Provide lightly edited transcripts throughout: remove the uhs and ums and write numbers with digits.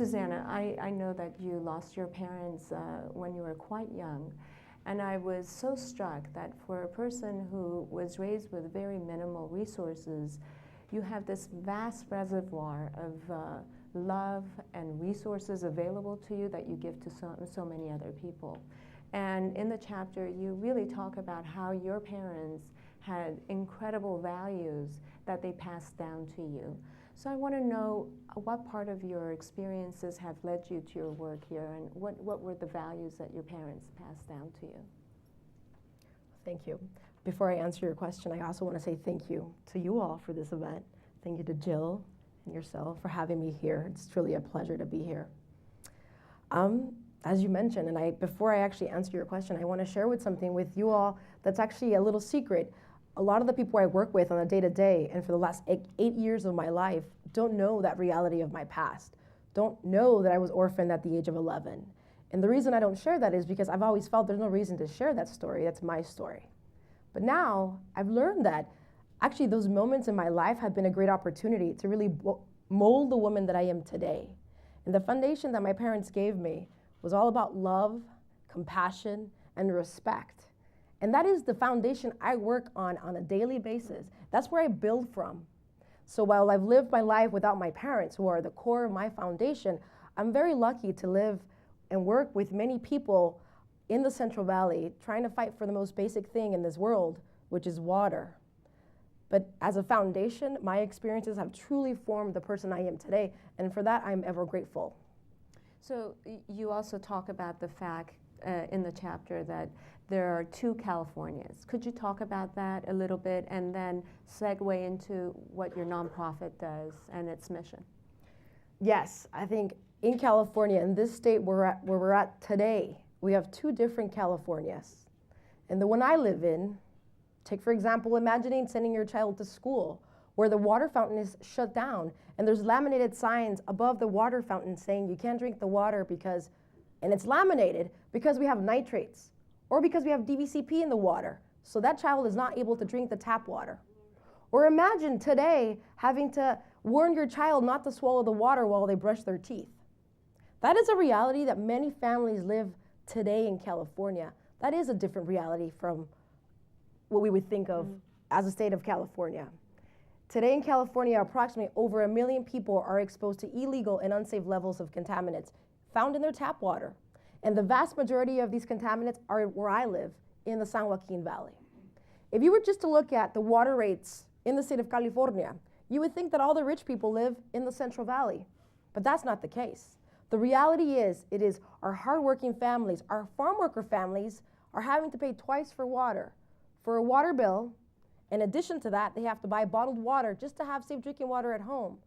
Susana, I know that you lost your parents when you were quite young, and I was so struck that for a person who was raised with very minimal resources, you have this vast reservoir of love and resources available to you that you give to so many other people. And in the chapter, you really talk about how your parents had incredible values that they passed down to you. So I want to know what part of your experiences have led you to your work here, and what were the values that your parents passed down to you? Thank you. Before I answer your question, I also want to say thank you to you all for this event. Thank you to Jill and yourself for having me here. It's truly a pleasure to be here. As you mentioned, and before I actually answer your question, I want to share something with you all that's actually a little secret. A lot of the people I work with on a day-to-day, and for the last 8 years of my life, don't know that reality of my past, don't know that I was orphaned at the age of 11. And the reason I don't share that is because I've always felt there's no reason to share that story. That's my story. But now I've learned that actually those moments in my life have been a great opportunity to really mold the woman that I am today. And the foundation that my parents gave me was all about love, compassion, and respect. And that is the foundation I work on a daily basis. That's where I build from. So while I've lived my life without my parents, who are the core of my foundation, I'm very lucky to live and work with many people in the Central Valley trying to fight for the most basic thing in this world, which is water. But as a foundation, my experiences have truly formed the person I am today, and for that I'm ever grateful. So you also talk about the fact in the chapter that there are 2 Californias. Could you talk about that a little bit and then segue into what your nonprofit does and its mission? Yes, I think in California, in this state where we're at today, we have 2 different Californias. And the one I live in, take for example, imagining sending your child to school where the water fountain is shut down and there's laminated signs above the water fountain saying you can't drink the water because, and it's laminated because we have nitrates or because we have DVCP in the water. So that child is not able to drink the tap water. Or imagine today having to warn your child not to swallow the water while they brush their teeth. That is a reality that many families live today in California. That is a different reality from what we would think of as a state of California. Today in California, approximately over 1 million people are exposed to illegal and unsafe levels of contaminants found in their tap water. And the vast majority of these contaminants are where I live, in the San Joaquin Valley. If you were just to look at the water rates in the state of California, you would think that all the rich people live in the Central Valley. But that's not the case. The reality is, it is our hardworking families, our farm worker families, are having to pay twice for water. For a water bill, in addition to that, they have to buy bottled water just to have safe drinking water at home.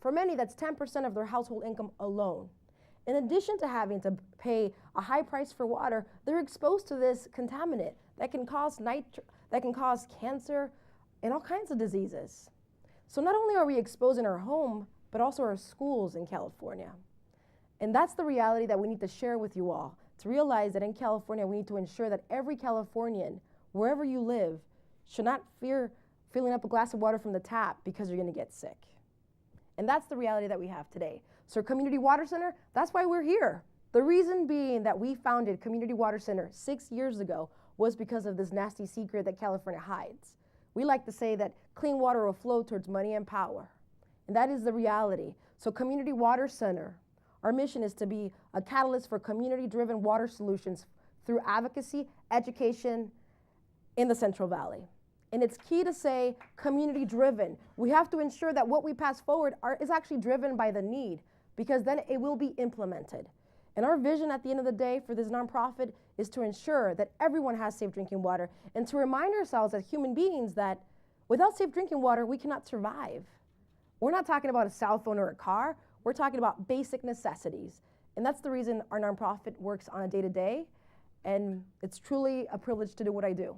For many, that's 10% of their household income alone. In addition to having to pay a high price for water, they're exposed to this contaminant that can cause cancer and all kinds of diseases. So not only are we exposed in our home, but also our schools in California. And that's the reality that we need to share with you all, to realize that in California, we need to ensure that every Californian, wherever you live, should not fear filling up a glass of water from the tap because you're going to get sick. And that's the reality that we have today. So Community Water Center, that's why we're here. The reason being that we founded Community Water Center 6 years ago was because of this nasty secret that California hides. We like to say that clean water will flow towards money and power. And that is the reality. So Community Water Center, our mission is to be a catalyst for community-driven water solutions through advocacy, education in the Central Valley. And it's key to say community-driven. We have to ensure that what we pass forward is actually driven by the need, because then it will be implemented. And our vision at the end of the day for this nonprofit is to ensure that everyone has safe drinking water and to remind ourselves as human beings that without safe drinking water, we cannot survive. We're not talking about a cell phone or a car. We're talking about basic necessities. And that's the reason our nonprofit works on a day-to-day. And it's truly a privilege to do what I do.